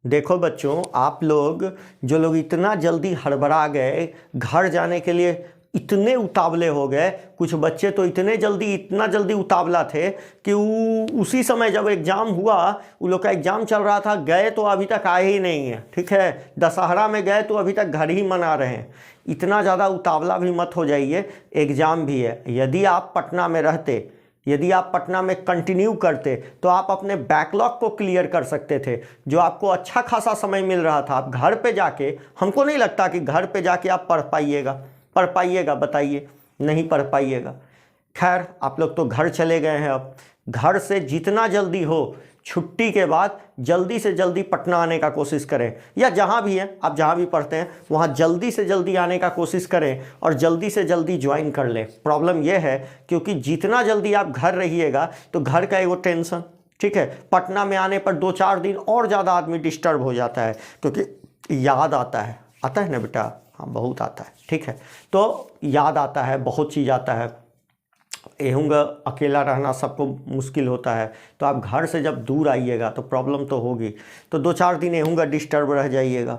देखो बच्चों, आप लोग जो लोग इतना जल्दी हड़बड़ा गए, घर जाने के लिए इतने उतावले हो गए, कुछ बच्चे तो इतना जल्दी उतावला थे कि उसी समय जब एग्ज़ाम हुआ, उन लोग का एग्ज़ाम चल रहा था, गए तो अभी तक आए ही नहीं है। ठीक है, दशहरा में गए तो अभी तक घर ही मना रहे हैं। इतना ज़्यादा उतावला भी मत हो जाइए, एग्ज़ाम भी है। यदि आप पटना में रहते, यदि आप पटना में कंटिन्यू करते तो आप अपने बैकलॉग को क्लियर कर सकते थे, जो आपको अच्छा खासा समय मिल रहा था। आप घर पे जाके, हमको नहीं लगता कि घर पे जाके आप पढ़ पाइएगा, बताइए, नहीं पढ़ पाइएगा। खैर, आप लोग तो घर चले गए हैं। अब घर से जितना जल्दी हो, छुट्टी के बाद जल्दी से जल्दी पटना आने का कोशिश करें, या जहाँ भी हैं आप, जहाँ भी पढ़ते हैं वहाँ जल्दी से जल्दी आने का कोशिश करें और जल्दी से जल्दी ज्वाइन कर लें। प्रॉब्लम यह है क्योंकि जितना जल्दी आप घर रहिएगा तो घर का एगो टेंशन, ठीक है, पटना में आने पर 2-4 दिन और ज़्यादा आदमी डिस्टर्ब हो जाता है, क्योंकि याद आता है ना बेटा, हाँ बहुत आता है। ठीक है, तो याद आता है, बहुत चीज़ आता है। एहूँगा अकेला रहना सबको मुश्किल होता है, तो आप घर से जब दूर आइएगा तो प्रॉब्लम तो होगी। तो 2-4 दिन एहूँगा डिस्टर्ब रह जाइएगा।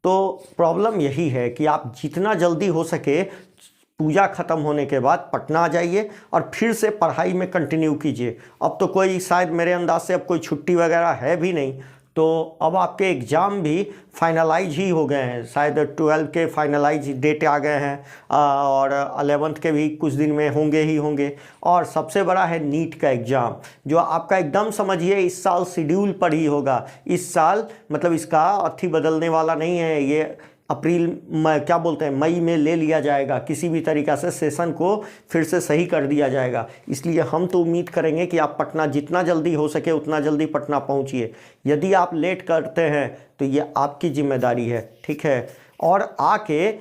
तो प्रॉब्लम यही है कि आप जितना जल्दी हो सके पूजा ख़त्म होने के बाद पटना आ जाइए और फिर से पढ़ाई में कंटिन्यू कीजिए। अब तो कोई, शायद मेरे अंदाज से अब कोई छुट्टी वगैरह है भी नहीं, तो अब आपके एग्ज़ाम भी फाइनलाइज ही हो गए हैं। शायद 12 के फाइनलाइज डेट आ गए हैं और 11th के भी कुछ दिन में होंगे। और सबसे बड़ा है नीट का एग्ज़ाम, जो आपका एकदम समझिए इस साल शेड्यूल पर ही होगा। इस साल मतलब इसका अथी बदलने वाला नहीं है, ये अप्रैल में, क्या बोलते हैं, मई में ले लिया जाएगा। किसी भी तरीक़ा से सेशन को फिर से सही कर दिया जाएगा। इसलिए हम तो उम्मीद करेंगे कि आप पटना जितना जल्दी हो सके उतना जल्दी पटना पहुंचिए। यदि आप लेट करते हैं तो ये आपकी जिम्मेदारी है। ठीक है, और आके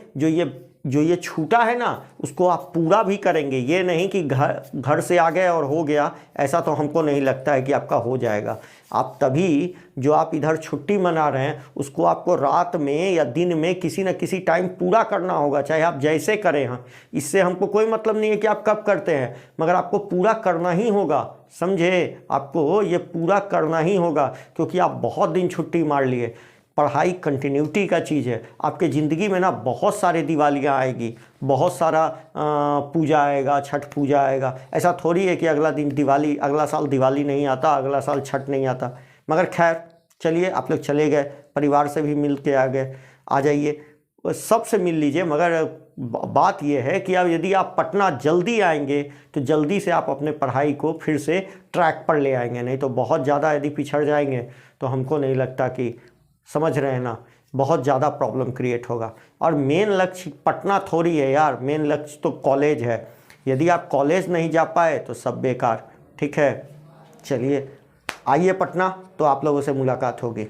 जो ये छूटा है ना, उसको आप पूरा भी करेंगे। ये नहीं कि घर से आ गए और हो गया, ऐसा तो हमको नहीं लगता है कि आपका हो जाएगा। आप तभी, जो आप इधर छुट्टी मना रहे हैं, उसको आपको रात में या दिन में किसी न किसी टाइम पूरा करना होगा, चाहे आप जैसे करें। हाँ, इससे हमको कोई मतलब नहीं है कि आप कब करते हैं, मगर आपको पूरा करना ही होगा, समझे। आपको ये पूरा करना ही होगा, क्योंकि आप बहुत दिन छुट्टी मार लिए। पढ़ाई कंटिन्यूटी का चीज़ है। आपके ज़िंदगी में ना बहुत सारे दिवालियाँ आएगी, बहुत सारा पूजा आएगा, छठ पूजा आएगा। ऐसा थोड़ी है कि अगला साल दिवाली नहीं आता, अगला साल छठ नहीं आता। मगर खैर चलिए, आप लोग चले गए, परिवार से भी मिल के आ जाइए, सबसे मिल लीजिए। मगर बात यह है कि अब यदि आप पटना जल्दी आएंगे तो जल्दी से आप अपने पढ़ाई को फिर से ट्रैक पर ले आएंगे, नहीं तो बहुत ज़्यादा यदि पिछड़ जाएंगे तो हमको नहीं लगता कि, समझ रहे हैं ना, बहुत ज़्यादा प्रॉब्लम क्रिएट होगा। और मेन लक्ष्य पटना थोड़ी है यार, मेन लक्ष्य तो कॉलेज है। यदि आप कॉलेज नहीं जा पाए तो सब बेकार। ठीक है, चलिए आइए पटना, तो आप लोगों से मुलाकात होगी।